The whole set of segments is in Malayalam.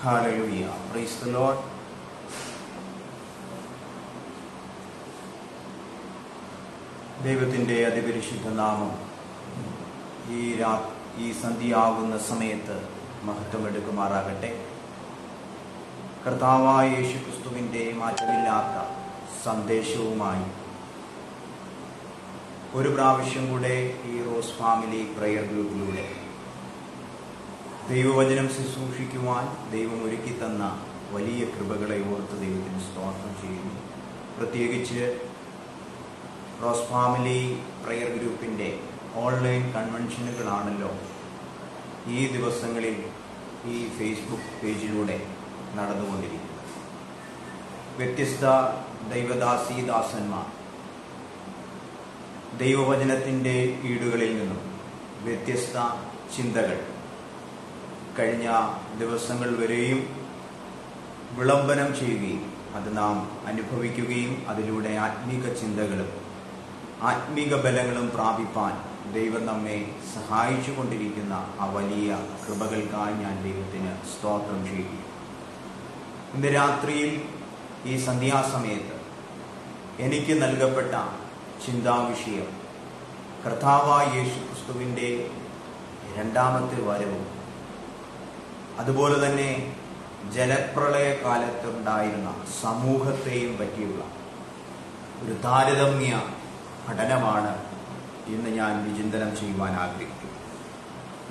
Hallelujah. Praise the Lord. ദൈവത്തിൻ്റെ അതിപരിശുദ്ധ നാമം ഈ സന്ധ്യയാകുന്ന സമയത്ത് മഹത്വമെടുക്കുമാറാകട്ടെ. കർത്താവായ യേശുക്രിസ്തുവിൻ്റെ മാറ്റമില്ലാത്ത സന്ദേശവുമായി ഒരു പ്രാവശ്യം കൂടെ ഈ റോസ് ഫാമിലി പ്രയർ ഗ്രൂപ്പിലൂടെ ദൈവവചനം ശുശ്രൂഷിക്കുവാൻ ദൈവം ഒരുക്കി തന്ന വലിയ കൃപകളെ ഓർത്ത് ദൈവത്തിന് സ്തോത്രം ചെയ്യുന്നു. പ്രത്യേകിച്ച് റോസ് ഫാമിലി പ്രയർ ഗ്രൂപ്പിൻ്റെ ഓൺലൈൻ കൺവെൻഷനുകളാണല്ലോ ഈ ദിവസങ്ങളിൽ ഈ ഫേസ്ബുക്ക് പേജിലൂടെ നടന്നുകൊണ്ടിരിക്കുന്നത്. വ്യത്യസ്ത ദൈവദാസീദാസന്മാർ ദൈവവചനത്തിൻ്റെ ഈടുകളിൽ നിന്നും വ്യത്യസ്ത ചിന്തകൾ കഴിഞ്ഞ ദിവസങ്ങൾ വരെയും വിളംബരം ചെയ്യുകയും അത് നാം അനുഭവിക്കുകയും അതിലൂടെ ആത്മീക ചിന്തകളും ആത്മീക ബലങ്ങളും പ്രാപിപ്പാൻ ദൈവം നമ്മെ സഹായിച്ചു കൊണ്ടിരിക്കുന്ന ആ വലിയ കൃപകൾക്കായി ഞാൻ ദൈവത്തിന് സ്തോത്രം ചെയ്യുന്നു. ഇന്ന് രാത്രിയിൽ ഈ സന്ധ്യാസമയത്ത് എനിക്ക് നൽകപ്പെട്ട ചിന്താവിഷയം കർത്താവായ യേശുക്രിസ്തുവിൻ്റെ രണ്ടാമത്തെ വരവും അതുപോലെ തന്നെ ജലപ്രളയ കാലത്തുണ്ടായിരുന്ന സമൂഹത്തെയും പറ്റിയുള്ള ഒരു താരതമ്യ പഠനമാണ് ഇന്ന് ഞാൻ വിചിന്തനം ചെയ്യുവാൻ ആഗ്രഹിക്കുന്നു.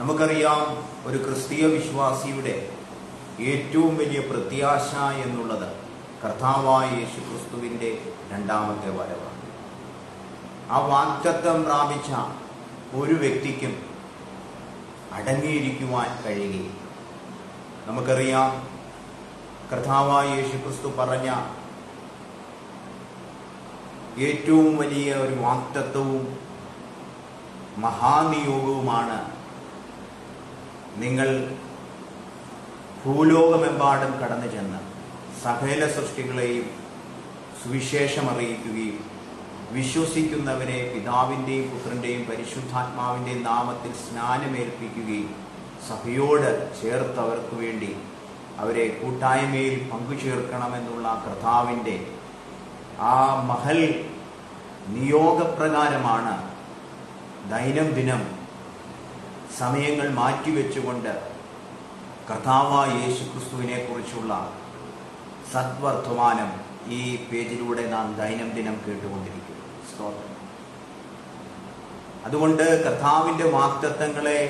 നമുക്കറിയാം, ഒരു ക്രിസ്തീയ വിശ്വാസിയുടെ ഏറ്റവും വലിയ പ്രത്യാശ എന്നുള്ളത് കർത്താവായ യേശുക്രിസ്തുവിൻ്റെ രണ്ടാമത്തെ വരവാണ്. ആ വാഗ്ദത്തം പ്രാപിച്ച ഒരു വ്യക്തിക്കും അടങ്ങിയിരിക്കുവാൻ കഴിയുകയില്ല. നമുക്കറിയാം, കർത്താവായ യേശുക്രിസ്തു പറഞ്ഞ ഏറ്റവും വലിയ ഒരു വാഗ്ദത്തവും മഹാനിയോഗവുമാണ്, നിങ്ങൾ ഭൂലോകമെമ്പാടും കടന്നു ചെന്ന് സകല സൃഷ്ടികളെയും സുവിശേഷം അറിയിക്കുകയും വിശ്വസിക്കുന്നവരെ പിതാവിൻ്റെയും പുത്രൻ്റെയും പരിശുദ്ധാത്മാവിൻ്റെയും നാമത്തിൽ സ്നാനമേൽപ്പിക്കുകയും സഭയോട് ചേർത്ത് അവർക്ക് വേണ്ടി അവരെ കൂട്ടായ്മയിൽ പങ്കുചേർക്കണമെന്നുള്ള കർത്താവിൻ്റെ ആ മഹൽ നിയോഗപ്രകാരമാണ് ദൈനംദിനം സമയങ്ങൾ മാറ്റിവെച്ചുകൊണ്ട് കർത്താവായ യേശുക്രിസ്തുവിനെ കുറിച്ചുള്ള സദ്വർത്തമാനം ഈ പേജിലൂടെ നാം ദൈനംദിനം കേട്ടുകൊണ്ടിരിക്കുന്നു. സ്തോത്രം. അതുകൊണ്ട് കർത്താവിൻ്റെ വാഗ്ദത്തങ്ങളെ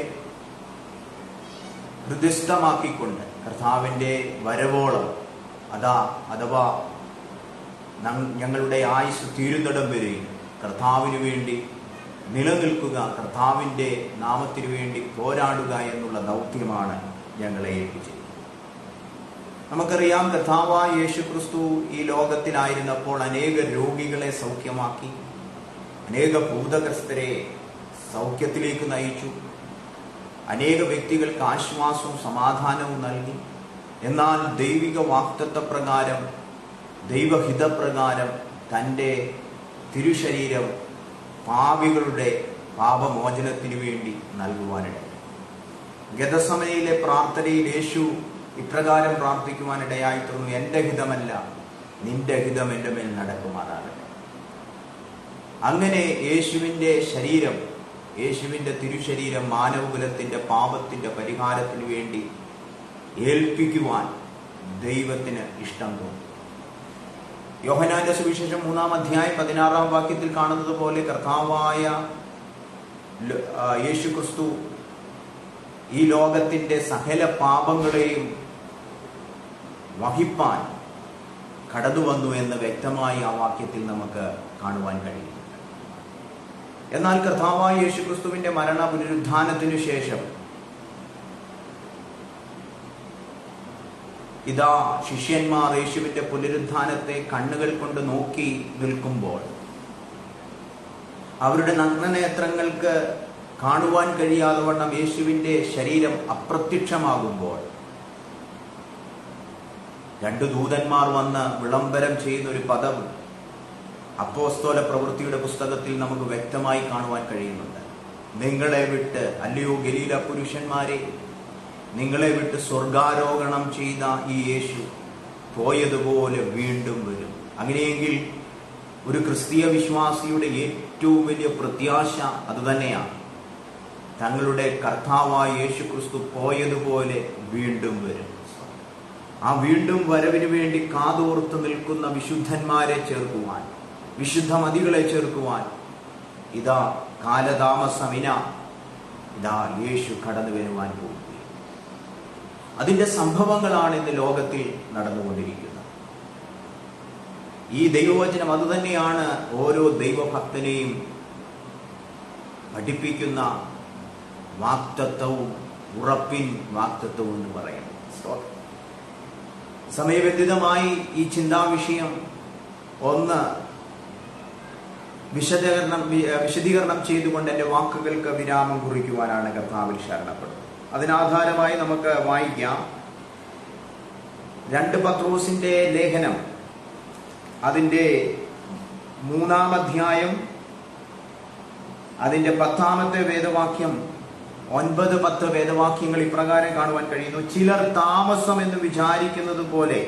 ഹൃദയസ്ഥമാക്കിക്കൊണ്ട് കർത്താവിൻ്റെ വരവോളം അഥവാ ഞങ്ങളുടെ ആയുസ് തീരുന്നിടം വരെയും കർത്താവിന് വേണ്ടി നിലനിൽക്കുക, കർത്താവിൻ്റെ നാമത്തിനു വേണ്ടി പോരാടുക എന്നുള്ള ദൗത്യമാണ് ഞങ്ങളെ ഏൽപ്പിച്ചത്. നമുക്കറിയാം, കർത്താവായ യേശുക്രിസ്തു ഈ ലോകത്തിലായിരുന്നപ്പോൾ അനേക രോഗികളെ സൗഖ്യമാക്കി, അനേക ഭൂതഗ്രസ്തരെ സൗഖ്യത്തിലേക്ക് നയിച്ചു, അനേക വ്യക്തികൾക്ക് ആശ്വാസവും സമാധാനവും നൽകി. എന്നാൽ ദൈവിക വാഗ്ദത്തപ്രകാരം, ദൈവഹിതപ്രകാരം തൻ്റെ തിരുശരീരം പാപികളുടെ പാപമോചനത്തിനു വേണ്ടി നൽകുവാനിടയായി. ഗെത്സമനയിലെ പ്രാർത്ഥനയിൽ യേശു ഇപ്രകാരം പ്രാർത്ഥിക്കുവാനിടയായി തീർന്നു: എൻ്റെ ഹിതമല്ല, നിന്റെ ഹിതം എൻ്റെ മേൽ നടക്കുമാറാകട്ടെ. അങ്ങനെ യേശുവിൻ്റെ ശരീരം, യേശുവിൻ്റെ തിരുശരീരം മാനവകുലത്തിൻ്റെ പാപത്തിൻ്റെ പരിഹാരത്തിനു വേണ്ടി ഏൽപ്പിക്കുവാൻ ദൈവത്തിന് ഇഷ്ടം തോന്നി. യോഹന്നാന്റെ സുവിശേഷം 3-ാം അധ്യായം 16-ാം വാക്യത്തിൽ കാണുന്നത് പോലെ കർത്താവായ യേശുക്രിസ്തു ഈ ലോകത്തിൻ്റെ സകല പാപങ്ങളെയും വഹിപ്പാൻ കടന്നു വന്നു എന്ന് വ്യക്തമായി ആ വാക്യത്തിൽ നമുക്ക് കാണുവാൻ കഴിയും. എന്നാൽ കർത്താവായ യേശുക്രിസ്തുവിന്റെ മരണ പുനരുത്ഥാനത്തിനു ശേഷം ഇതാ ശിഷ്യന്മാർ യേശുവിന്റെ പുനരുത്ഥാനത്തെ കണ്ണുകൾ കൊണ്ട് നോക്കി നിൽക്കുമ്പോൾ, അവരുടെ നഗ്നനേത്രങ്ങൾക്ക് കാണുവാൻ കഴിയാതെ വണ്ണം യേശുവിന്റെ ശരീരം അപ്രത്യക്ഷമാകുമ്പോൾ, രണ്ടു ദൂതന്മാർ വന്ന് വിളംബരം ചെയ്യുന്ന ഒരു പദം അപ്പോസ്തല പ്രവൃത്തിയുടെ പുസ്തകത്തിൽ നമുക്ക് വ്യക്തമായി കാണുവാൻ കഴിയുന്നുണ്ട്. നിങ്ങളെ വിട്ട്, അല്ലയോ ഗലീല പുരുഷന്മാരെ, നിങ്ങളെ വിട്ട് സ്വർഗാരോഹണം ചെയ്ത ഈ യേശു പോയതുപോലെ വീണ്ടും വരും. അങ്ങനെയെങ്കിൽ ഒരു ക്രിസ്തീയ വിശ്വാസിയുടെ ഏറ്റവും വലിയ പ്രത്യാശ അതുതന്നെയാണ്. തങ്ങളുടെ കർത്താവായ യേശു ക്രിസ്തു പോയതുപോലെ വീണ്ടും വരും. ആ വീണ്ടും വരവിന് വേണ്ടി കാതോർത്ത് നിൽക്കുന്ന വിശുദ്ധന്മാരെ ചേർക്കുവാൻ, വിശുദ്ധ മതികളെ ചേർക്കുവാൻ ഇതാ കാലതാമസമിന, ഇതാ യേശു കടന്നു വരുവാൻ പോകുകയും. അതിന്റെ സംഭവങ്ങളാണ് ഇന്ന് ലോകത്തിൽ നടന്നുകൊണ്ടിരിക്കുന്നത്. ഈ ദൈവവചനം അതുതന്നെയാണ് ഓരോ ദൈവഭക്തനെയും പഠിപ്പിക്കുന്ന വാഗ്ദത്തവും ഉറപ്പിൻ വാഗ്ദത്തവും എന്ന് പറയുന്നത്. സമയബന്ധിതമായി ഈ ചിന്താവിഷയം ഒന്ന് വിശദീകരണം ചെയ്തുകൊണ്ട് എൻ്റെ വാക്കുകൾക്ക് വിരാമം കുറിക്കുവാനാണ് കർത്താവിൽ ശരണപ്പെടുന്നത്. അതിനാധാരമായി നമുക്ക് വായിക്കാം 2 പത്രോസിന്റെ ലേഖനം, അതിൻ്റെ 3-ാം അധ്യായം, അതിൻ്റെ 10-ാമത്തെ വേദവാക്യം, 9-10 വേദവാക്യങ്ങൾ ഇപ്രകാരം കാണുവാൻ കഴിയുന്നു. ചിലർ താമസം എന്ന് വിചാരിക്കുന്നത് പോലെ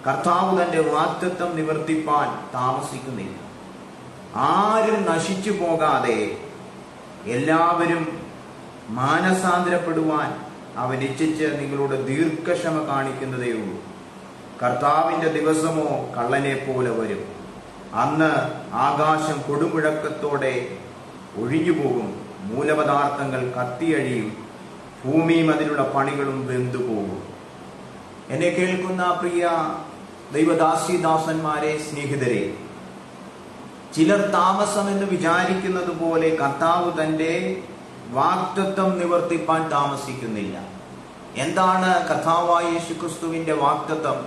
കർത്താവ് തന്റെ വാഗ്ദത്തം നിവർത്തിപ്പാൻ താമസിക്കുന്നില്ല. ആരും നശിച്ചു പോകാതെ എല്ലാവരും മാനസാന്തരപ്പെടുവാൻ അവൻ ഇച്ഛിച്ച് നിങ്ങളോട് ദീർഘക്ഷമ കാണിക്കുന്നതേ ഉള്ളൂ. കർത്താവിന്റെ ദിവസമോ കള്ളനെ പോലെ വരും. അന്ന് ആകാശം കൊടുമുഴക്കത്തോടെ ഒഴിഞ്ഞുപോകും, മൂലപദാർത്ഥങ്ങൾ കത്തിയഴിയും, ഭൂമിയും അതിലുള്ള പണികളും വെന്തുപോകും. എന്നെ കേൾക്കുന്ന പ്രിയ ദൈവദാസീദാസന്മാരെ, സ്നേഹിതരെ, ചിലർ താമസം എന്ന് വിചാരിക്കുന്നത് പോലെ കർത്താവ് തന്റെ വാഗ്ദത്തം നിവർത്തിപ്പാൻ താമസിക്കുന്നില്ല. എന്താണ് കർത്താവായ യേശുക്രിസ്തുവിന്റെ വാഗ്ദത്തം?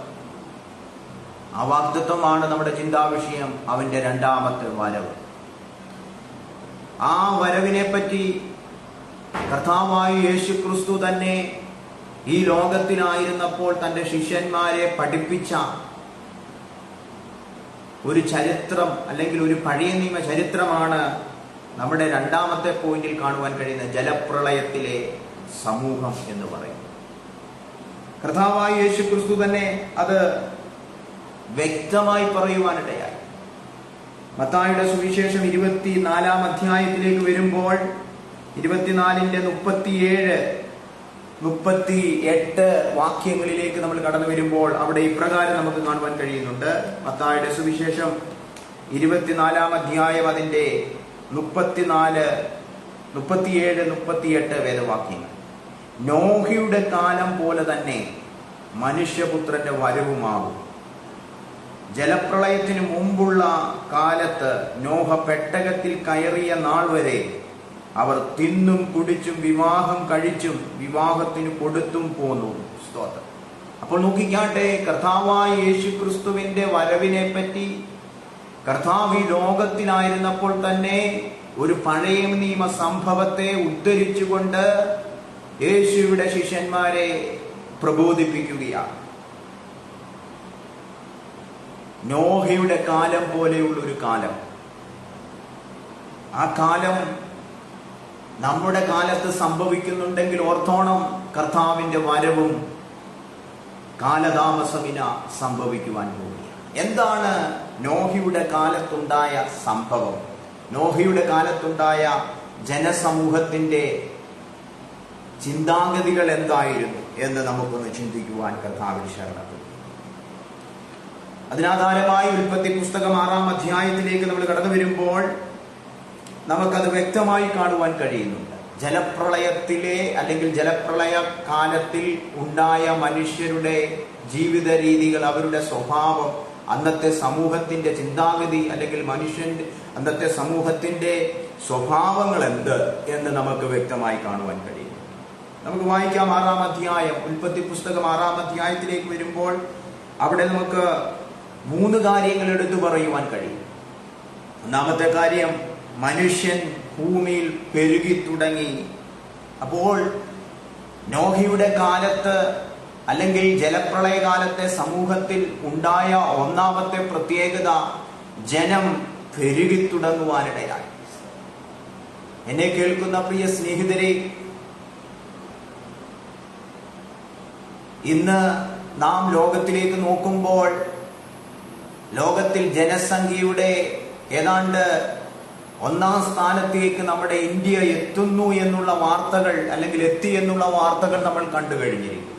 ആ വാഗ്ദത്തമാണ് നമ്മുടെ ചിന്താവിഷയം, അവന്റെ 2ാമത്തെ വരവ്. ആ വരവിനെ പറ്റി കർത്താവായ യേശുക്രിസ്തു തന്നെ ഈ ലോകത്തിലായിരുന്നപ്പോൾ തന്റെ ശിഷ്യന്മാരെ പഠിപ്പിച്ച ഒരു ചരിത്രം, അല്ലെങ്കിൽ ഒരു പഴയ നിയമ ചരിത്രമാണ് നമ്മുടെ 2ാമത്തെ പോയിന്റിൽ കാണുവാൻ കഴിയുന്ന ജലപ്രളയത്തിലെ സമൂഹം എന്ന് പറയുന്നത്. കർത്താവായ യേശുക്രിസ്തു തന്നെ അത് വ്യക്തമായി പറയുവാനിടയായി. മത്തായിയുടെ സുവിശേഷം 24-ാം അധ്യായത്തിലേക്ക് വരുമ്പോൾ 24-ന്റെ 37-38 വാക്യങ്ങളിലേക്ക് നമ്മൾ കടന്നു വരുമ്പോൾ അവിടെ ഇപ്രകാരം നമുക്ക് കാണുവാൻ കഴിയുന്നുണ്ട്. മത്തായിയുടെ സുവിശേഷം 24-ാം അധ്യായം, അതിന്റെ 37, 38 വേദവാക്യങ്ങൾ. നോഹയുടെ കാലം പോലെ തന്നെ മനുഷ്യപുത്രന്റെ വരവുമാകും. ജലപ്രളയത്തിന് മുമ്പുള്ള കാലത്ത് നോഹ പെട്ടകത്തിൽ കയറിയ നാൾ വരെ അവർ തിന്നും കുടിച്ചും വിവാഹം കഴിച്ചും വിവാഹത്തിന് കൊടുത്തും പോന്നു. സ്തോത്രം. അപ്പോൾ നോക്കിക്കാട്ടെ, കർത്താവായ യേശുക്രിസ്തുവിന്റെ വരവിനെ പറ്റി കർത്താവ് ഈ ലോകത്തിലായിരുന്നപ്പോൾ തന്നെ ഒരു പഴയ നിയമ സംഭവത്തെ ഉദ്ധരിച്ചുകൊണ്ട് യേശുവിടെ ശിഷ്യന്മാരെ പ്രബോധിപ്പിക്കുകയാണ്. നോഹയുടെ കാലം പോലെയുള്ള ഒരു കാലം. ആ കാലം നമ്മുടെ കാലത്ത് സംഭവിക്കുന്നുണ്ടെങ്കിൽ ഓർത്തോണം, കർത്താവിന്റെ വരവും കാലതാമസമിന സംഭവിക്കുവാൻ പോവുകയാണ്. എന്താണ് നോഹയുടെ കാലത്തുണ്ടായ സംഭവം? നോഹയുടെ കാലത്തുണ്ടായ ജനസമൂഹത്തിന്റെ ചിന്താഗതികൾ എന്തായിരുന്നു എന്ന് നമുക്കൊന്ന് ചിന്തിക്കുവാൻ കർത്താവിൽ ശരണപ്പെട്ടു. അതിനാധാരമായി ഉൽപ്പത്തി പുസ്തകം 6-ാം അധ്യായത്തിലേക്ക് നമ്മൾ കടന്നു വരുമ്പോൾ നമുക്കത് വ്യക്തമായി കാണുവാൻ കഴിയുന്നുണ്ട്. ജലപ്രളയത്തിലെ, അല്ലെങ്കിൽ ജലപ്രളയ കാലത്തിൽ ഉണ്ടായ മനുഷ്യരുടെ ജീവിത രീതികൾ, അവരുടെ സ്വഭാവം, അന്നത്തെ സമൂഹത്തിന്റെ ചിന്താഗതി, അല്ലെങ്കിൽ അന്നത്തെ സമൂഹത്തിന്റെ സ്വഭാവങ്ങൾ എന്ത് എന്ന് നമുക്ക് വ്യക്തമായി കാണുവാൻ കഴിയും. നമുക്ക് വായിക്കാം 6-ാം അധ്യായം, ഉൽപ്പത്തി പുസ്തകം 6-ാം അധ്യായത്തിലേക്ക് വരുമ്പോൾ അവിടെ നമുക്ക് 3 കാര്യങ്ങൾ എടുത്തു പറയുവാൻ കഴിയും. ഒന്നാമത്തെ കാര്യം, മനുഷ്യൻ ഭൂമിയിൽ പെരുകി തുടങ്ങി. അപ്പോൾ നോഹയുടെ കാലത്ത്, അല്ലെങ്കിൽ ജലപ്രളയകാലത്തെ സമൂഹത്തിൽ ഉണ്ടായ ഒന്നാമത്തെ പ്രത്യേകത, ജനം പെരുകി തുടങ്ങുവാനിടയായി. എന്നെ കേൾക്കുന്ന പ്രിയ സ്നേഹിതരെ, ഇന്ന് നാം ലോകത്തിലേക്ക് നോക്കുമ്പോൾ ലോകത്തിൽ ജനസംഖ്യയുടെ ഏതാണ്ട് 1ാം സ്ഥാനത്തേക്ക് നമ്മുടെ ഇന്ത്യ എത്തുന്നു എന്നുള്ള വാർത്തകൾ, അല്ലെങ്കിൽ എത്തി എന്നുള്ള വാർത്തകൾ നമ്മൾ കണ്ടു കഴിഞ്ഞിരിക്കും.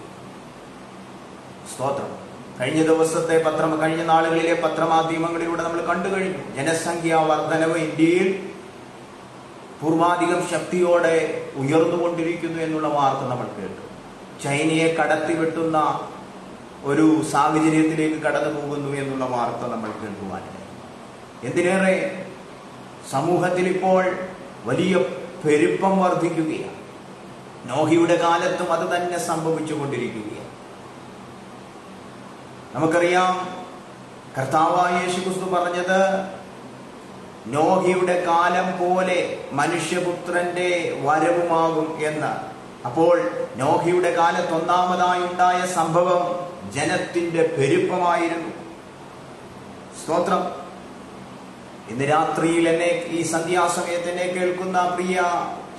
സ്തോത്രം. കഴിഞ്ഞ നാളുകളിലെ പത്രമാധ്യമങ്ങളിലൂടെ നമ്മൾ കണ്ടു കഴിഞ്ഞു. ജനസംഖ്യാ വർധനവ് ഇന്ത്യയിൽ പൂർവാധികം ശക്തിയോടെ ഉയർന്നുകൊണ്ടിരിക്കുന്നു എന്നുള്ള വാർത്ത നമ്മൾ കേട്ടു. ചൈനയെ കടത്തിവെട്ടുന്ന ഒരു സാഹചര്യത്തിലേക്ക് കടന്നു പോകുന്നു എന്നുള്ള വാർത്ത നമ്മൾ കേൾക്കുവാനിടയായി. എന്തിനേറെ, സമൂഹത്തിൽ ഇപ്പോൾ വലിയ പെരുപ്പം വർദ്ധിക്കുകയാണ്. നോഹിയുടെ കാലത്തും അത് തന്നെ സംഭവിച്ചുകൊണ്ടിരിക്കുകയാണ്. നമുക്കറിയാം, കർത്താവായ യേശുക്രിസ്തു പറഞ്ഞത് നോഹിയുടെ കാലം പോലെ മനുഷ്യപുത്രന്റെ വരവുമാകും എന്ന്. അപ്പോൾ നോഹിയുടെ കാലത്ത് ഒന്നാമതായി ഉണ്ടായ സംഭവം ജനത്തിന്റെ പെരുപ്പമായിരുന്നു. സ്തോത്രം. ഇന്ന് രാത്രിയിൽ ഈ സന്ധ്യാസമയത്ത് എന്നെ കേൾക്കുന്ന പ്രിയ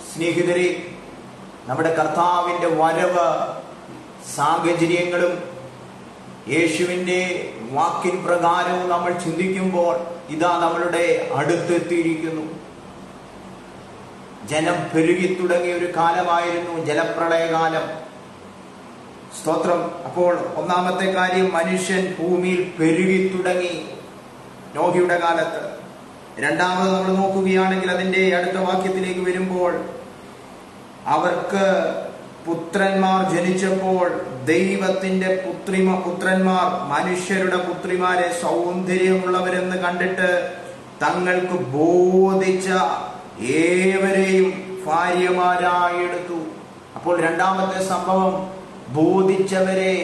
സ്നേഹിതരെ, നമ്മുടെ കർത്താവിന്റെ വരവ് സാഹചര്യങ്ങളും യേശുവിന്റെ വാക്കിൻ പ്രകാരവും നമ്മൾ ചിന്തിക്കുമ്പോൾ ഇതാ നമ്മളുടെ അടുത്തെത്തിയിരിക്കുന്നു. ജനം പെരുകി തുടങ്ങിയ ഒരു കാലമായിരുന്നു ജലപ്രളയകാലം. സ്തോത്രം. അപ്പോൾ ഒന്നാമത്തെ കാര്യം, മനുഷ്യൻ ഭൂമിയിൽ പെരുകി തുടങ്ങി നോഹിയുടെ കാലത്ത്. രണ്ടാമത് നമ്മൾ നോക്കുകയാണെങ്കിൽ അതിന്റെ അടുത്ത വാക്യത്തിലേക്ക് വരുമ്പോൾ, അവർക്ക് പുത്രന്മാർ ജനിച്ചപ്പോൾ ദൈവത്തിന്റെ പുത്രന്മാർ മനുഷ്യരുടെ പുത്രിമാരെ സൗന്ദര്യമുള്ളവരെന്ന് കണ്ടിട്ട് തങ്ങൾക്ക് ബോധിച്ച ഏവരെയും ഭാര്യമാരായി എടുത്തു. അപ്പോൾ രണ്ടാമത്തെ സംഭവം, ബോധിച്ചവരെ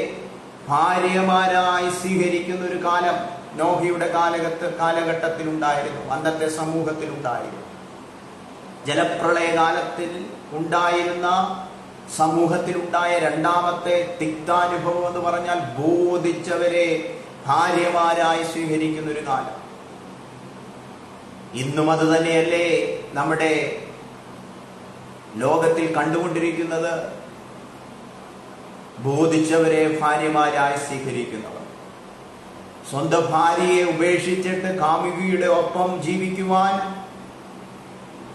ഭാര്യമാരായി സ്വീകരിക്കുന്ന ഒരു കാലം നോഹിയുടെ കാലഘട്ടത്തിൽ ഉണ്ടായിരുന്നു, അന്നത്തെ സമൂഹത്തിൽ ഉണ്ടായിരുന്നു. ജലപ്രളയകാലത്തിൽ ഉണ്ടായിരുന്ന സമൂഹത്തിലുണ്ടായ രണ്ടാമത്തെ തിക്താനുഭവം എന്ന് പറഞ്ഞാൽ ബോധിച്ചവരെ ഭാര്യമാരായി സ്വീകരിക്കുന്ന ഒരു കാലം. ഇന്നും അത് തന്നെയല്ലേ നമ്മുടെ ലോകത്തിൽ കണ്ടുകൊണ്ടിരിക്കുന്നത്? ബോധിച്ചവരെ ഭാര്യമാരായി സ്വീകരിക്കുന്നവർ, സ്വന്തം ഭാര്യയെ ഉപേക്ഷിച്ചിട്ട് കാമുകിയുടെ ഒപ്പം ജീവിക്കുവാൻ,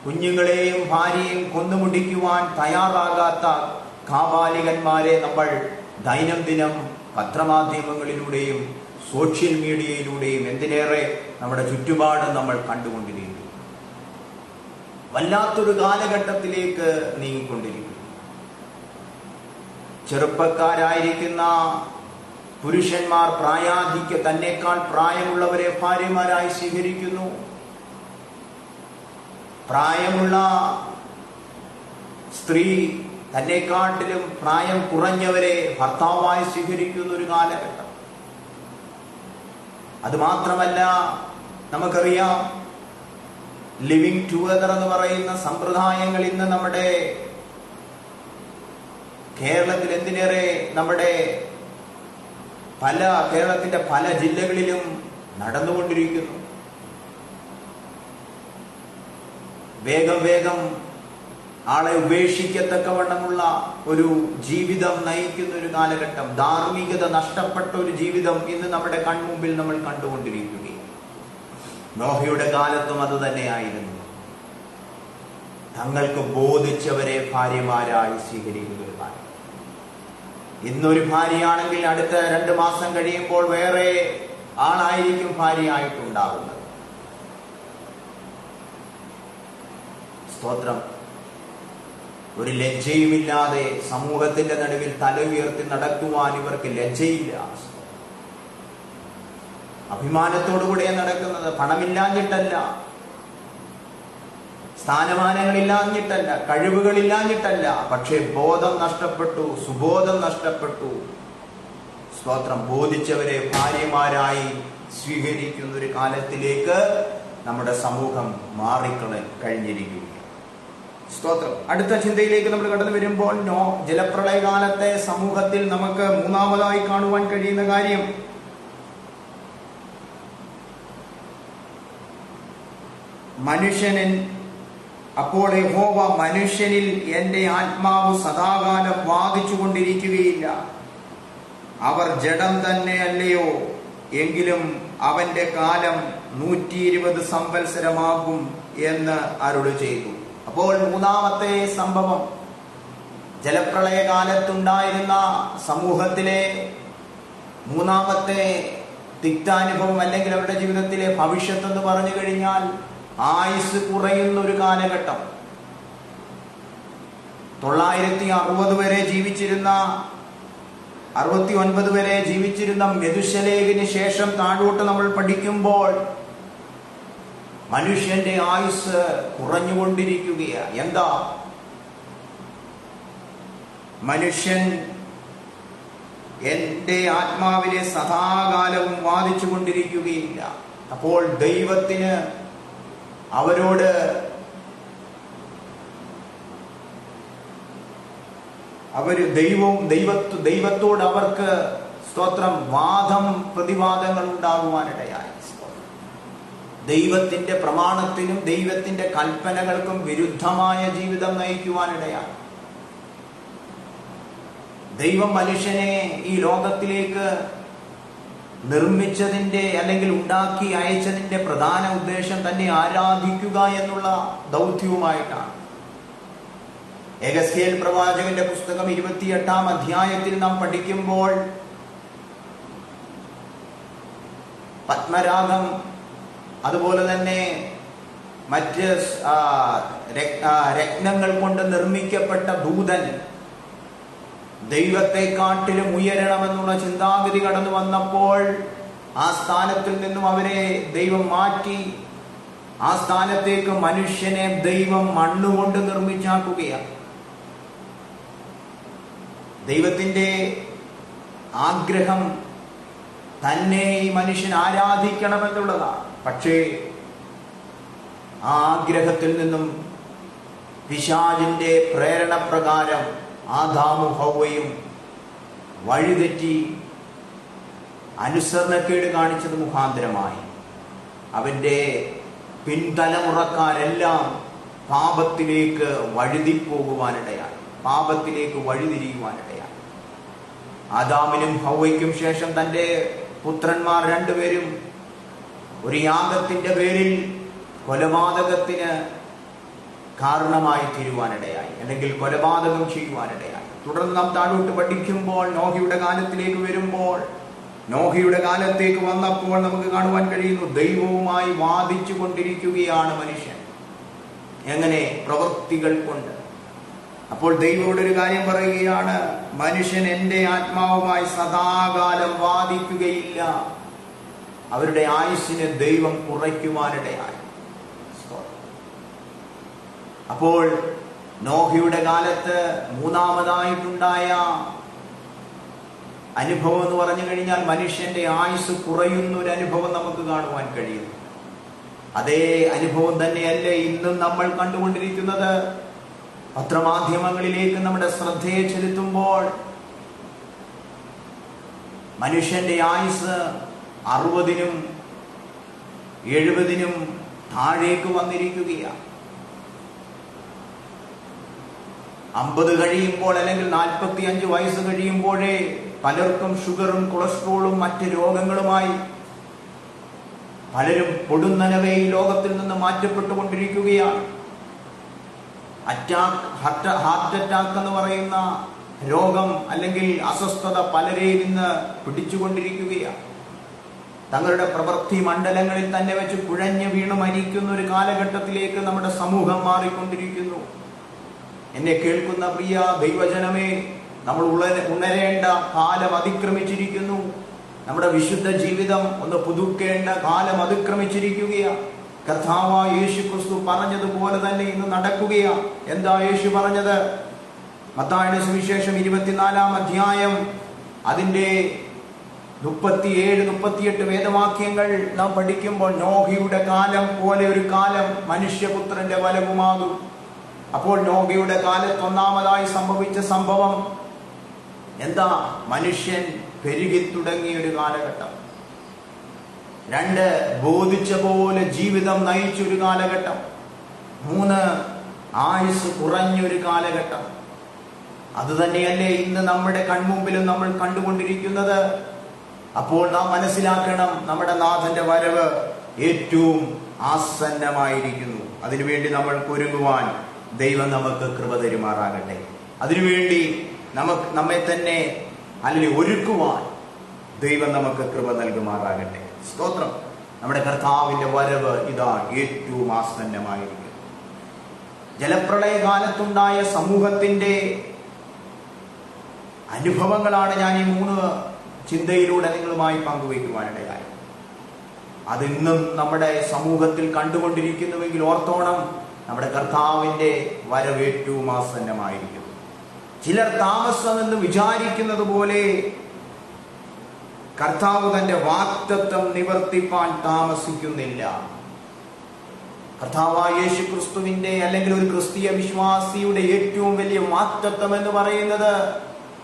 കുഞ്ഞുങ്ങളെയും ഭാര്യയെയും കൊന്നുമുടിക്കുവാൻ തയ്യാറാകാത്ത കാപാലികന്മാരെ നമ്മൾ ദൈനംദിനം പത്രമാധ്യമങ്ങളിലൂടെയും സോഷ്യൽ മീഡിയയിലൂടെയും എന്തിനേറെ നമ്മുടെ ചുറ്റുപാട് നമ്മൾ കണ്ടുകൊണ്ടിരിക്കുന്നു. വല്ലാത്തൊരു കാലഘട്ടത്തിലേക്ക് നീങ്ങിക്കൊണ്ടിരിക്കുന്നു. ചെറുപ്പക്കാരായിരിക്കുന്ന പുരുഷന്മാർ തന്നേക്കാൾ പ്രായമുള്ളവരെ ഭാര്യമാരായി സ്വീകരിക്കുന്നു. പ്രായമുള്ള സ്ത്രീ തന്നെക്കാട്ടിലും പ്രായം കുറഞ്ഞവരെ ഭർത്താവായി സ്വീകരിക്കുന്ന ഒരു കാലഘട്ടം. അത് മാത്രമല്ല, നമുക്കറിയാം, ലിവിങ് ടുഗദർ എന്ന് പറയുന്ന സമ്പ്രദായങ്ങൾ ഇന്ന് നമ്മുടെ കേരളത്തിൽ, എന്തിനേറെ നമ്മുടെ കേരളത്തിന്റെ പല ജില്ലകളിലും നടന്നുകൊണ്ടിരിക്കുന്നു. വേഗം ആളെ ഉപേക്ഷിക്കത്തക്കവണ്ണമുള്ള ഒരു ജീവിതം നയിക്കുന്ന ഒരു കാലഘട്ടം, ധാർമ്മികത നഷ്ടപ്പെട്ട ഒരു ജീവിതം ഇന്ന് നമ്മുടെ കൺമുമ്പിൽ നമ്മൾ കണ്ടുകൊണ്ടിരിക്കുകയാണ്. നോഹയുടെ കാലത്തും അത് തന്നെയായിരുന്നു. തങ്ങൾക്ക് ബോധിച്ചവരെ ഭാര്യമാരായി സ്വീകരിക്കുന്ന ഒരു കാലം. ഇന്നൊരു ഭാര്യയാണെങ്കിൽ അടുത്ത 2 മാസം കഴിയുമ്പോൾ വേറെ ആളായിരിക്കും ഭാര്യയായിട്ടുണ്ടാകുന്നത്. സ്തോത്രം. ഒരു ലജ്ജയുമില്ലാതെ സമൂഹത്തിന്റെ നടുവിൽ തല ഉയർത്തി നടക്കുവാൻ ഇവർക്ക് ലജ്ജയില്ല. അഭിമാനത്തോടുകൂടിയാണ് നടക്കുന്നത്. പണമില്ലാഞ്ഞിട്ടല്ല, സ്ഥാനമാനങ്ങളില്ലാഞ്ഞിട്ടല്ല, കഴിവുകളില്ലാഞ്ഞിട്ടല്ല, പക്ഷെ ബോധം നഷ്ടപ്പെട്ടു, സുബോധം നഷ്ടപ്പെട്ടു. സ്തോത്രം. ബോധിച്ചവരെ ഭാര്യമാരായി സ്വീകരിക്കുന്ന ഒരു കാലത്തിലേക്ക് നമ്മുടെ സമൂഹം കഴിഞ്ഞിരിക്കുകയാണ്. സ്തോത്രം. അടുത്ത ചിന്തയിലേക്ക് നമ്മൾ കടന്നു വരുമ്പോൾ, ജലപ്രളയകാലത്തെ സമൂഹത്തിൽ നമുക്ക് മൂന്നാമതായി കാണുവാൻ കഴിയുന്ന കാര്യം, അപ്പോൾ യഹോവ മനുഷ്യനിൽ എന്റെ ആത്മാവ് സദാകാലം വാദിച്ചു കൊണ്ടിരിക്കുകയില്ല. അവർ ജഡം തന്നെ അല്ലയോ, എങ്കിലും അവന്റെ കാലം 120 സംവത്സരമാകും എന്ന് അരുളി ചെയ്തു. അപ്പോൾ മൂന്നാമത്തെ സംഭവം, ജലപ്രളയ കാലത്തുണ്ടായിരുന്ന സമൂഹത്തിലെ മൂന്നാമത്തെ തിക്താനുഭവം അല്ലെങ്കിൽ അവരുടെ ജീവിതത്തിലെ ഭവിഷ്യത്ത് എന്ന് പറഞ്ഞു കഴിഞ്ഞാൽ ആയുസ് കുറയുന്ന ഒരു കാലഘട്ടം. 960 വരെ ജീവിച്ചിരുന്ന 69 വരെ ജീവിച്ചിരുന്ന മെതുശലേഖിന് ശേഷം താഴോട്ട് നമ്മൾ പഠിക്കുമ്പോൾ മനുഷ്യന്റെ ആയുസ് കുറഞ്ഞുകൊണ്ടിരിക്കുകയാണ്. എന്താ? മനുഷ്യൻ എന്റെ ആത്മാവിനെ സദാകാലവും വാദിച്ചു കൊണ്ടിരിക്കുകയില്ല. അപ്പോൾ ദൈവത്തിന് അവരോട് ദൈവത്തോട് അവർക്ക് സ്തോത്രം വാദം പ്രതിവാദങ്ങൾ ഉണ്ടാകുവാനിടയായി. ദൈവത്തിന്റെ പ്രമാണത്തിനും ദൈവത്തിന്റെ കൽപ്പനകൾക്കും വിരുദ്ധമായ ജീവിതം നയിക്കുവാനിടയായി. ദൈവം മനുഷ്യനെ ഈ ലോകത്തിലേക്ക് നിർമ്മിച്ചതിന്റെ അല്ലെങ്കിൽ ഉണ്ടാക്കി അയച്ചതിന്റെ പ്രധാന ഉദ്ദേശം തന്നെ ആരാധിക്കുക എന്നുള്ള ദൗത്യവുമായിട്ടാണ്. എഹെസ്കേൽ പ്രവാചകന്റെ പുസ്തകം 28-ാം അധ്യായത്തിൽ നാം പഠിക്കുമ്പോൾ പത്മരാഗം അതുപോലെ തന്നെ മറ്റ് രത്നങ്ങൾ കൊണ്ട് നിർമ്മിക്കപ്പെട്ട ദൂതൻ ദൈവത്തെക്കാട്ടിലും ഉയരണമെന്നുള്ള ചിന്താഗതി കടന്നു വന്നപ്പോൾ ആ സ്ഥാനത്തിൽ നിന്നും അവരെ ദൈവം മാറ്റി ആ സ്ഥാനത്തേക്ക് മനുഷ്യനെ ദൈവം മണ്ണുകൊണ്ട് നിർമ്മിച്ചാക്കുകയാണ്. ദൈവത്തിന്റെ ആഗ്രഹം തന്നെ ഈ മനുഷ്യൻ ആരാധിക്കണമെന്നുള്ളതാണ്. പക്ഷേ ആ ആഗ്രഹത്തിൽ നിന്നും പിശാചിന്റെ പ്രേരണ പ്രകാരം ആദാമും ഹവ്വയും വഴിതെറ്റി അനുസരണക്കേട് കാണിച്ചത് മുഖാന്തരമായി അവന്റെ പിൻതലമുറക്കാരെല്ലാം പാപത്തിലേക്ക് വഴുതിപ്പോകുവാനിടയായി, പാപത്തിലേക്ക് വഴിതിരിയുവാനിടയായി. ആദാമിനും ഹവ്വയ്ക്കും ശേഷം തന്റെ പുത്രന്മാർ രണ്ടുപേരും ഒരു യാഗത്തിന്റെ പേരിൽ കൊലപാതകത്തിന് കാരണമായി തീരുവാനിടയായി, അല്ലെങ്കിൽ കൊലപാതകം ചെയ്യുവാനിടയായി. തുടർന്ന് നാം താഴോട്ട് പഠിക്കുമ്പോൾ നോഹയുടെ കാലത്തിലേക്ക് വരുമ്പോൾ, നോഹയുടെ കാലത്തേക്ക് വന്നപ്പോൾ നമുക്ക് കാണുവാൻ കഴിയുന്നു ദൈവവുമായി വാദിച്ചു കൊണ്ടിരിക്കുകയാണ് മനുഷ്യൻ. എങ്ങനെ? പ്രവൃത്തികൾ കൊണ്ട്. അപ്പോൾ ദൈവത്തോട് ഒരു കാര്യം പറയുകയാണ്, മനുഷ്യൻ എന്റെ ആത്മാവുമായി സദാകാലം വാദിക്കുകയില്ല. അവരുടെ ആയുസ്സിനെ ദൈവം കുറയ്ക്കുവാനിടയായി. അപ്പോൾ നോഹയുടെ കാലത്ത് മൂന്നാമതായിട്ടുണ്ടായ അനുഭവം എന്ന് പറഞ്ഞു കഴിഞ്ഞാൽ മനുഷ്യന്റെ ആയുസ് കുറയുന്ന ഒരു അനുഭവം നമുക്ക് കാണുവാൻ കഴിയുന്നു. അതേ അനുഭവം തന്നെയല്ലേ ഇന്നും നമ്മൾ കണ്ടുകൊണ്ടിരിക്കുന്നത്. പത്രമാധ്യമങ്ങളിലേക്ക് നമ്മുടെ ശ്രദ്ധയെ ചെലുത്തുമ്പോൾ മനുഷ്യന്റെ ആയുസ് 60-നും 70-നും താഴേക്ക് വന്നിരിക്കുകയാണ്. 50 കഴിയുമ്പോൾ അല്ലെങ്കിൽ 45 വയസ്സ് കഴിയുമ്പോഴേ പലർക്കും ഷുഗറും കൊളസ്ട്രോളും മറ്റ് രോഗങ്ങളുമായി പലരും പൊടുന്നനവേ ഈ ലോകത്തിൽ നിന്ന് മാറ്റപ്പെട്ടുകൊണ്ടിരിക്കുകയാണ്. ഹാർട്ട് അറ്റാക്ക് എന്ന് പറയുന്ന രോഗം അല്ലെങ്കിൽ അസ്വസ്ഥത പലരെയും ഇന്ന് പിടിച്ചുകൊണ്ടിരിക്കുകയാണ്. തങ്ങളുടെ പ്രവൃത്തി മണ്ഡലങ്ങളിൽ തന്നെ വെച്ച് കുഴഞ്ഞു വീണു മരിക്കുന്ന ഒരു കാലഘട്ടത്തിലേക്ക് നമ്മുടെ സമൂഹം മാറിക്കൊണ്ടിരിക്കുന്നു. എന്നെ കേൾക്കുന്ന പ്രിയ ദൈവജനമേ, നമ്മൾ ഉണരേണ്ട കാലം അതിക്രമിച്ചിരിക്കുന്നു. നമ്മുടെ വിശുദ്ധ ജീവിതം ഒന്ന് പുതുക്കേണ്ട കാലം അതിക്രമിച്ചിരിക്കുകയാണ്. കർത്താവായ യേശു ക്രിസ്തു പറഞ്ഞതുപോലെ തന്നെ ഇന്ന് നടക്കുകയാണ്. എന്താ യേശു പറഞ്ഞത്? മത്തായിയുടെ സുവിശേഷം 24-ാം അധ്യായം അതിന്റെ 37-38 വേദവാക്യങ്ങൾ നാം പഠിക്കുമ്പോൾ നോഹയുടെ കാലം പോലെ ഒരു കാലം മനുഷ്യപുത്രന്റെ വരവുമാകും. അപ്പോൾ നോഹയുടെ കാലത്ത് ഒന്നാമതായി സംഭവിച്ച സംഭവം എന്താ? മനുഷ്യൻ പെരുകി തുടങ്ങിയ ഒരു കാലഘട്ടം. 2, ബോധിച്ച പോലെ ജീവിതം നയിച്ചൊരു കാലഘട്ടം. 3, ആയുസ് കുറഞ്ഞൊരു കാലഘട്ടം. അതുതന്നെയല്ലേ ഇന്ന് നമ്മുടെ കൺമുമ്പിലും നമ്മൾ കണ്ടുകൊണ്ടിരിക്കുന്നത്. അപ്പോൾ നാം മനസ്സിലാക്കണം, നമ്മുടെ നാഥന്റെ വരവ് ഏറ്റവും ആസന്നമായിരിക്കുന്നു. അതിനുവേണ്ടി നമ്മൾക്ക് ഒരുങ്ങുവാൻ ദൈവം നമുക്ക് കൃപ തരുമാറാകട്ടെ. അതിനുവേണ്ടി നമ്മെ തന്നെ അല്ലെങ്കിൽ ഒരുക്കുവാൻ ദൈവം നമുക്ക് കൃപ നൽകുമാറാകട്ടെ. സ്തോത്രം. നമ്മുടെ കർത്താവിന്റെ വരവ് ഇതാ ഏറ്റവും ആസന്നമായിരിക്കുന്നു. ജലപ്രളയകാലത്തുണ്ടായ സമൂഹത്തിന്റെ അനുഭവങ്ങളാണ് ഞാൻ ഈ 3 ചിന്തയിലൂടെ നിങ്ങളുമായി പങ്കുവയ്ക്കുവാനിടയായി. അതിന്നും നമ്മുടെ സമൂഹത്തിൽ കണ്ടുകൊണ്ടിരിക്കുന്നുവെങ്കിൽ ഓർത്തോണം, നമ്മുടെ കർത്താവിന്റെ വരവ് ഏറ്റവും ആസന്നമായിരിക്കുന്നു. ചിലർ താമസമെന്ന് വിചാരിക്കുന്നത് പോലെ കർത്താവ് തന്റെ വാഗ്ദത്തം നിവർത്തിപ്പാൻ താമസിക്കുന്നില്ല. കർത്താവായ യേശു ക്രിസ്തുവിന്റെ അല്ലെങ്കിൽ ഒരു ക്രിസ്തീയ വിശ്വാസിയുടെ ഏറ്റവും വലിയ വാഗ്ദത്തം എന്ന് പറയുന്നത്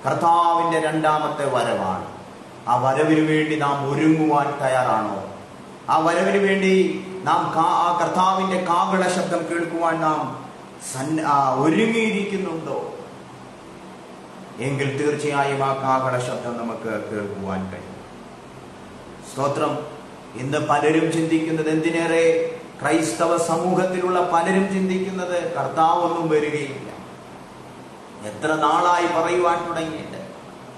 കർത്താവിന്റെ 2ാമത്തെ വരവാണ്. ആ വരവിന് വേണ്ടി നാം ഒരുങ്ങുവാൻ തയ്യാറാണോ? ആ വരവിന് വേണ്ടി നാം ആ കർത്താവിന്റെ കാഹള ശബ്ദം കേൾക്കുവാൻ നാം ഒരുങ്ങിയിരിക്കുന്നുണ്ടോ? എങ്കിൽ തീർച്ചയായും ആ കാഹള ശബ്ദം നമുക്ക് കേൾക്കുവാൻ കഴിയും. സ്തോത്രം. ഇന്ന് പലരും ചിന്തിക്കുന്നത്, എന്തിനേറെ ക്രൈസ്തവ സമൂഹത്തിലുള്ള പലരും ചിന്തിക്കുന്നത്, കർത്താവൊന്നും വരികയില്ല. എത്ര നാളായി പറയുവാൻ തുടങ്ങിയിട്ട്.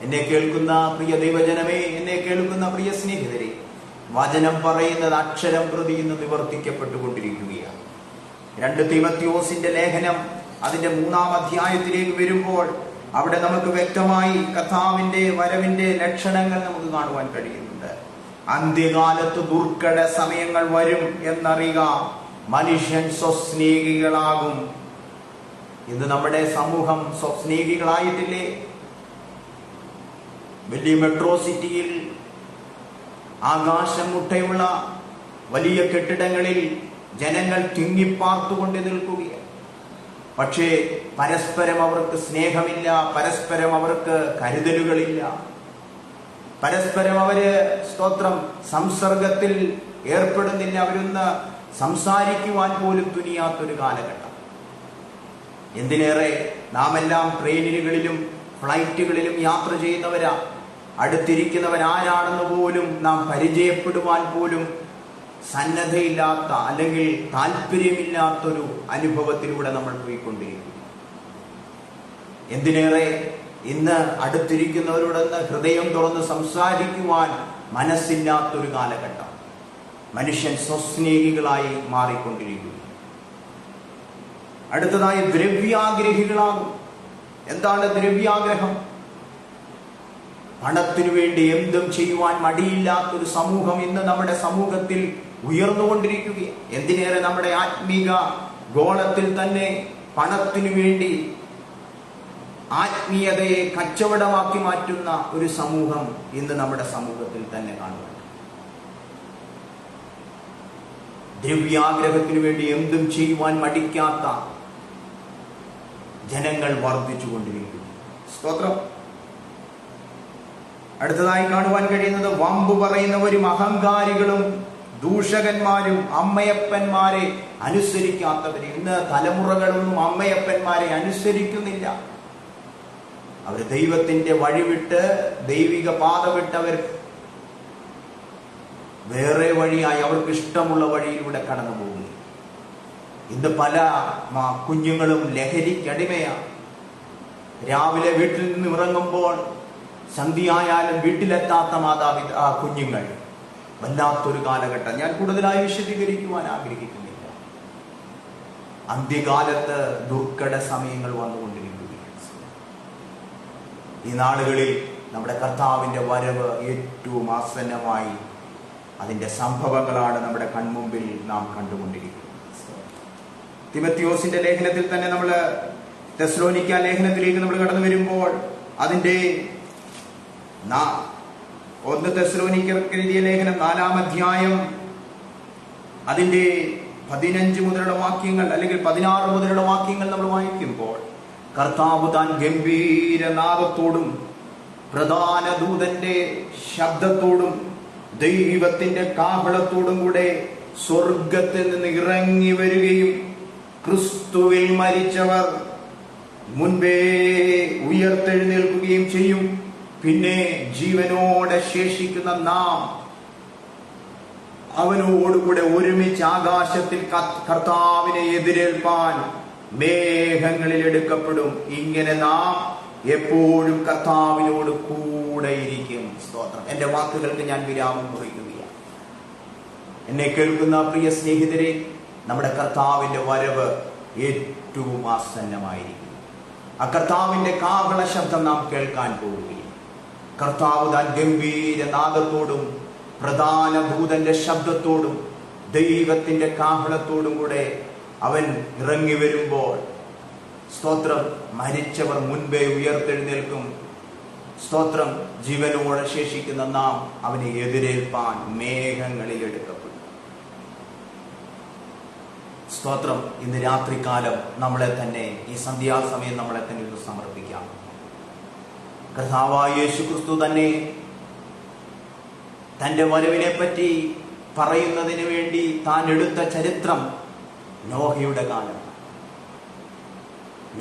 എന്നെ കേൾക്കുന്ന പ്രിയ ദൈവജനമേ, എന്നെ കേൾക്കുന്ന പ്രിയ സ്നേഹിതരെ, വചനം പറയുന്നത് അക്ഷരം പ്രതി ഇന്ന് നിവർത്തിക്കപ്പെട്ടുകൊണ്ടിരിക്കുകയാണ്. 2 തീമോഥെയോസിന്റെ ലേഖനം അതിന്റെ 3-ാം അധ്യായത്തിലേക്ക് വരുമ്പോൾ അവിടെ നമുക്ക് വ്യക്തമായി കർത്താവിന്റെ വരവിന്റെ ലക്ഷണങ്ങൾ നമുക്ക് കാണുവാൻ കഴിയുന്നുണ്ട്. അന്ത്യകാലത്ത് ദുർഘട സമയങ്ങൾ വരും എന്നറിയുക, മനുഷ്യൻ സ്വസ്നേഹികളാകും. ഇന്ന് നമ്മുടെ സമൂഹം സ്വസ്നേഹികളായിട്ടില്ലേ? വലിയ മെട്രോ സിറ്റിയിൽ ആകാശം മുട്ടയുള്ള വലിയ കെട്ടിടങ്ങളിൽ ജനങ്ങൾ തിങ്ങിപ്പാർത്തുകൊണ്ട് നിൽക്കുകയാണ്. പക്ഷേ പരസ്പരം അവർക്ക് സ്നേഹമില്ല, പരസ്പരം അവർക്ക് കരുതലുകളില്ല, പരസ്പരം അവര് സ്തോത്രം സംസർഗത്തിൽ ഏർപ്പെടുന്നില്ല. അവരൊന്ന് സംസാരിക്കുവാൻ പോലും തുനിയാത്തൊരു കാലഘട്ടം. എന്തിനേറെ നാം എല്ലാം ട്രെയിനുകളിലും ഫ്ലൈറ്റുകളിലും യാത്ര ചെയ്യുന്നവരാ. അടുത്തിരിക്കുന്നവൻ ആരാണെന്ന് പോലും നാം പരിചയപ്പെടുവാൻ പോലും സന്നദ്ധയില്ലാത്ത അല്ലെങ്കിൽ താല്പര്യമില്ലാത്തൊരു അനുഭവത്തിലൂടെ നമ്മൾ പോയിക്കൊണ്ടിരിക്കുന്നു. എന്തിനേറെ ഇന്ന് അടുത്തിരിക്കുന്നവരോടൊന്ന് ഹൃദയം തുറന്ന് സംസാരിക്കുവാൻ മനസ്സില്ലാത്തൊരു കാലഘട്ടം. മനുഷ്യൻ സ്വസ്നേഹികളായി മാറിക്കൊണ്ടിരിക്കുന്നു. അടുത്തതായി ദ്രവ്യാഗ്രഹികളാകും. എന്താണ് ദ്രവ്യാഗ്രഹം? പണത്തിനു വേണ്ടി എന്തും ചെയ്യുവാൻ മടിയില്ലാത്തൊരു സമൂഹം ഇന്ന് നമ്മുടെ സമൂഹത്തിൽ ഉയർന്നുകൊണ്ടിരിക്കുകയാണ്. എന്തിനേറെ നമ്മുടെ ആത്മീക ഗോളത്തിൽ തന്നെ പണത്തിനു വേണ്ടി ആത്മീയതയെ കച്ചവടമാക്കി മാറ്റുന്ന ഒരു സമൂഹം ഇന്ന് നമ്മുടെ സമൂഹത്തിൽ തന്നെ കാണുന്നുണ്ട്. ദ്രവ്യാഗ്രഹത്തിനു വേണ്ടി എന്തും ചെയ്യുവാൻ മടിക്കാത്ത ജനങ്ങൾ വർദ്ധിച്ചുകൊണ്ടിരിക്കുന്നു. സ്തോത്രം. അടുത്തതായി കാണുവാൻ കഴിയുന്നത് വമ്പു പറയുന്നവരും അഹങ്കാരികളും ദൂഷകന്മാരും അമ്മയപ്പന്മാരെ അനുസരിക്കാത്തവര്. ഇന്ന് തലമുറകളൊന്നും അമ്മയപ്പന്മാരെ അനുസരിക്കുന്നില്ല. അവർ ദൈവത്തിന്റെ വഴിവിട്ട് ദൈവിക പാത വിട്ടവർ വേറെ വഴിയായി അവർക്ക് ഇഷ്ടമുള്ള വഴിയിലൂടെ കടന്നു പോകുന്നു. ഇന്ന് പല കുഞ്ഞുങ്ങളും ലഹരിക്കടിമയാണ്. രാവിലെ വീട്ടിൽ നിന്ന് ഇറങ്ങുമ്പോൾ സന്ധ്യയായാലും വീട്ടിലെത്താത്ത കുഞ്ഞുങ്ങൾ. വല്ലാത്തൊരു കാലഘട്ടം. ഞാൻ കൂടുതലായി വിശദീകരിക്കുവാൻ ആഗ്രഹിക്കുന്നില്ല. അന്ത്യകാലത്ത് ദുർഘട സമയങ്ങൾ വന്നുകൊണ്ടിരിക്കുകയാണ്. ഈ നാളുകളിൽ നമ്മുടെ കർത്താവിന്റെ വരവ് ഏറ്റവും ആസന്നമായി അതിന്റെ സംഭവങ്ങളാണ് നമ്മുടെ കൺമുമ്പിൽ നാം കണ്ടുകൊണ്ടിരിക്കുന്നത്. തീമോഥെയോസിന്റെ ലേഖനത്തിൽ തന്നെ നമ്മൾ തെസ്സലോനിക്ക ലേഖനത്തിലേക്ക് നമ്മൾ കടന്നു വരുമ്പോൾ അതിന്റെ 1 തെസ്സലോനിക്കർക്ക് എഴുതിയ ലേഖനം 4-ാം അധ്യായം അതിന്റെ 15 മുതലുള്ള വാക്യങ്ങൾ അല്ലെങ്കിൽ 16 മുതലുള്ള വാക്യങ്ങൾ നമ്മൾ വായിക്കുമ്പോൾ, കർത്താവ് താൻ ഗംഭീരനാദത്തോടും പ്രധാന ദൂതന്റെ ശബ്ദത്തോടും ദൈവത്തിന്റെ കാഹളത്തോടും കൂടെ സ്വർഗത്തിൽ നിന്ന് ഇറങ്ങി വരികയും ക്രിസ്തുവിൽ മരിച്ചവർ മുൻപേ ഉയർത്തെഴുന്നേൽക്കുകയും ചെയ്യും. പിന്നെ ജീവനോടെ ശേഷിക്കുന്ന നാം അവനോടുകൂടെ ഒരുമിച്ച് ആകാശത്തിൽ കർത്താവിനെ എതിരേൽപ്പാൻ മേഘങ്ങളിൽ എടുക്കപ്പെടും. ഇങ്ങനെ നാം എപ്പോഴും കർത്താവിനോട് കൂടെ ഇരിക്കും. സ്തോത്രം. എന്റെ വാക്കുകൾക്ക് ഞാൻ വിരാമം കുറിക്കുകയാണ്. എന്നെ കേൾക്കുന്ന പ്രിയ സ്നേഹിതരെ, നമ്മുടെ കർത്താവിന്റെ വരവ് ഏറ്റവും ആസന്നമായിരിക്കും. ആ കർത്താവിന്റെ കാഹള ശബ്ദം നാം കേൾക്കാൻ പോവുകയാണ്. കർത്താവ് താൻ ഗംഭീര നാദത്തോടും പ്രധാന ദൂതന്റെ ശബ്ദത്തോടും ദൈവത്തിന്റെ കാഹളത്തോടും കൂടെ അവൻ ഇറങ്ങി വരുമ്പോൾ, സ്തോത്രം, മരിച്ചവർ മുൻപേ ഉയർത്തെഴുന്നേൽക്കും. സ്തോത്രം. ജീവനോടെ ശേഷിക്കുന്ന നാം അവനെ എതിരേൽപ്പാൻ മേഘങ്ങളിൽ എടുക്കപ്പെടും. സ്തോത്രം. ഇന്ന് രാത്രികാലം നമ്മളെ തന്നെ, ഈ സന്ധ്യാസമയം നമ്മളെ തന്നെ ഒന്ന് സമർപ്പിക്കാം. കർത്താവായ യേശുക്രിസ്തു തന്നെ തന്റെ വരവിനെ പറ്റി പറയുന്നതിന് വേണ്ടി താൻ എടുത്ത ചരിത്രം നോഹയുടെ കാലം.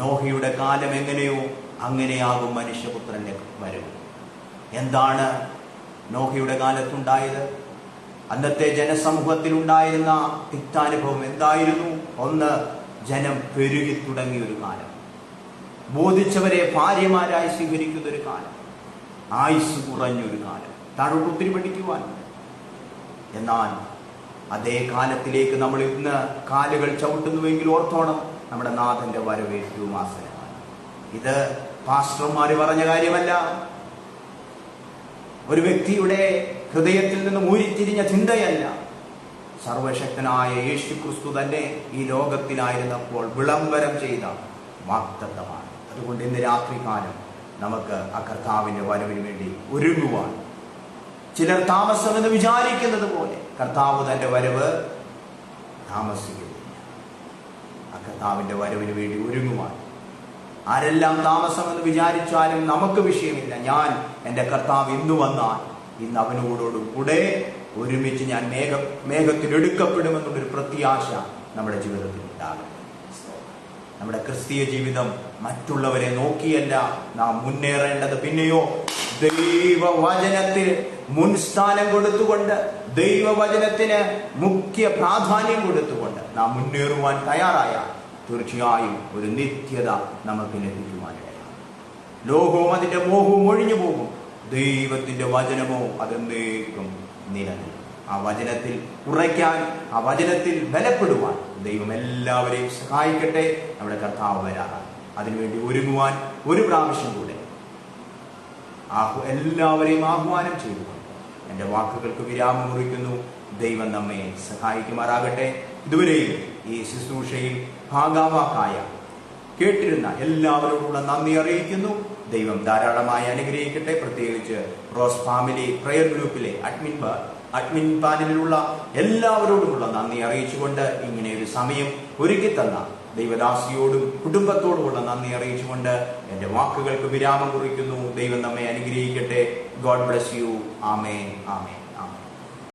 നോഹയുടെ കാലം എങ്ങനെയോ അങ്ങനെയാകും മനുഷ്യപുത്രന്റെ വരവ്. എന്താണ് നോഹയുടെ കാലത്തുണ്ടായത്? അന്നത്തെ ജനസമൂഹത്തിൽ ഉണ്ടായിരുന്ന തിക്താനുഭവം എന്തായിരുന്നു? ഒന്ന്, ജനം പെരുകി തുടങ്ങിയ ഒരു കാലം, ബോധിച്ചവരെ ഭാര്യമാരായി സ്വീകരിക്കുന്ന ഒരു കാലം, ആയുസ് കുറഞ്ഞൊരു കാലം, താഴോട്ട് ഒത്തിരി പഠിക്കുവാനുണ്ട്. എന്നാൽ അതേ കാലത്തിലേക്ക് നമ്മൾ ഇന്ന് കാലുകൾ ചവിട്ടുന്നുവെങ്കിൽ ഓർത്തോണം, നമ്മുടെ നാഥന്റെ വരവ് ഏറ്റവും ആസന്നമാണ്. ഇത് പാസ്റ്റർമാര് പറഞ്ഞ കാര്യമല്ല, ഒരു വ്യക്തിയുടെ ഹൃദയത്തിൽ നിന്നും ഊരിത്തിരിഞ്ഞ ചിന്തയല്ല. സർവശക്തനായ യേശുക്രിസ്തു തന്നെ ഈ ലോകത്തിലായിരുന്നപ്പോൾ വിളംബരം ചെയ്ത വാഗ്ദത്തമാണ്. അതുകൊണ്ട് ഇന്ന് രാത്രികാലം നമുക്ക് ആ കർത്താവിന്റെ വരവിന് വേണ്ടി ഒരുങ്ങുവാൻ, ചിലർ താമസമെന്ന് വിചാരിക്കുന്നത് പോലെ കർത്താവ് തന്റെ വരവ് താമസിക്കുന്നില്ല. ആ കർത്താവിന്റെ വരവിന് വേണ്ടി ഒരുങ്ങുവാൻ ആരെല്ലാം താമസമെന്ന് വിചാരിച്ചാലും നമുക്ക് വിഷയമില്ല. ഞാൻ എൻ്റെ കർത്താവ് ഇന്ന് വന്നാൽ ഇന്ന് അവനോടോടും കൂടെ ഒരുമിച്ച് ഞാൻ മേഘത്തിൽ എടുക്കപ്പെടുമെന്നുള്ളൊരു പ്രത്യാശ നമ്മുടെ ജീവിതത്തിൽ ഉണ്ടാകും. നമ്മുടെ ക്രിസ്തീയ ജീവിതം മറ്റുള്ളവരെ നോക്കിയല്ല നാം മുന്നേറേണ്ടത്. പിന്നെയോ ദൈവവചനത്തിൽ മുൻസ്ഥാനം കൊടുത്തുകൊണ്ട്, ദൈവവചനത്തിന് മുഖ്യ പ്രാധാന്യം കൊടുത്തുകൊണ്ട് നാം മുന്നേറുവാൻ തയ്യാറായാൽ തീർച്ചയായും ഒരു നിത്യത നമുക്ക് ലഭിക്കുവാനിടയാണ്. ലോകവും അതിന്റെ മോഹവും ഒഴിഞ്ഞു പോകും. ദൈവത്തിന്റെ വചനമോ അതെന്നേക്കും നിലനിൽക്കും. ആ വചനത്തിൽ ഉറയ്ക്കാൻ, ആ വചനത്തിൽ ബലപ്പെടുവാൻ ദൈവം എല്ലാവരെയും സഹായിക്കട്ടെ. നമ്മുടെ കർത്താവ് വരാറാണ്. അതിനുവേണ്ടി ഒരുങ്ങുവാൻ ഒരു പ്രാവശ്യം കൂടെ എല്ലാവരെയും ആഹ്വാനം ചെയ്തുകൊണ്ട് എൻ്റെ വാക്കുകൾക്ക് വിരാമം കുറിക്കുന്നു. ദൈവം നമ്മെ സഹായിക്കുമാറാകട്ടെ. ഇതുവരെയും ഈ ശുശ്രൂഷയിൽ ഭാഗവാക്കായ കേട്ടിരുന്ന എല്ലാവരോടുള്ള നന്ദി അറിയിക്കുന്നു. ദൈവം ധാരാളമായി അനുഗ്രഹിക്കട്ടെ. പ്രത്യേകിച്ച് റോസ് ഫാമിലി പ്രയർ ഗ്രൂപ്പിലെ അഡ്മിൻ പാനലിലുള്ള എല്ലാവരോടുമുള്ള നന്ദി അറിയിച്ചുകൊണ്ട്, ഇങ്ങനെ ഒരു സമയം ഒരുക്കി തന്ന ദൈവദാസിയോടും കുടുംബത്തോടുമുള്ള നന്ദി അറിയിച്ചുകൊണ്ട് എൻ്റെ വാക്കുകൾക്ക് വിരാമം കുറിക്കുന്നു. ദൈവം നമ്മെ അനുഗ്രഹിക്കട്ടെ. God bless you. Amen, amen.